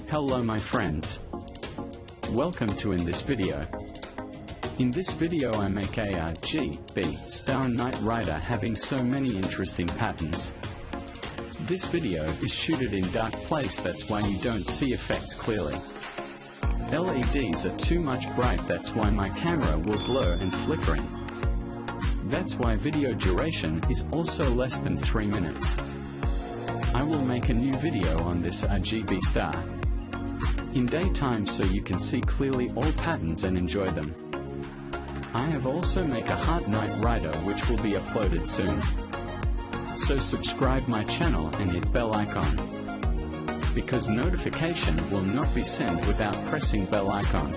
Hello my friends. Welcome to In This Video. In this video I make a RGB Star Knight Rider having so many interesting patterns. This video is shooted in dark place, that's why you don't see effects clearly. LEDs are too much bright, that's why my camera will blur and flickering. That's why video duration is also less than 3 minutes. I will make a new video on this RGB star in daytime so you can see clearly all patterns and enjoy them. I have also make a Heart Knight Rider which will be uploaded soon. So subscribe my channel and hit bell icon, because notification will not be sent without pressing bell icon.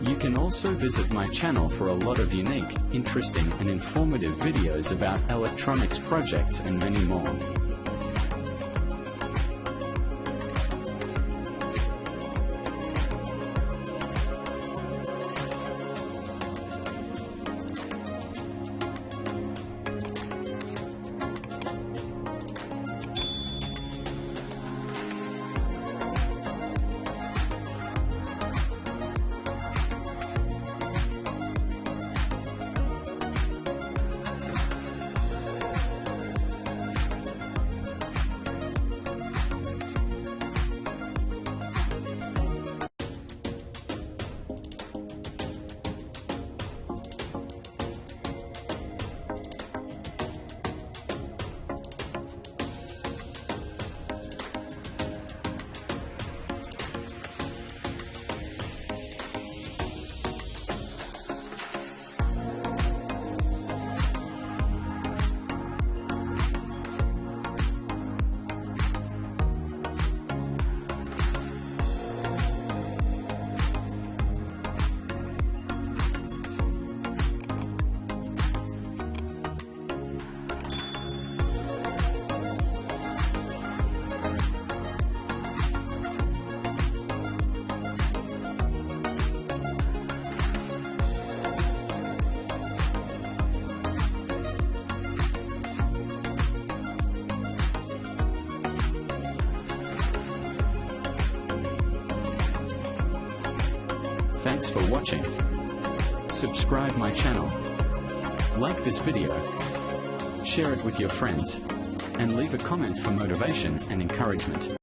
You can also visit my channel for a lot of unique, interesting and informative videos about electronics projects and many more. Thanks for watching. Subscribe my channel, like this video, share it with your friends, and leave a comment for motivation and encouragement.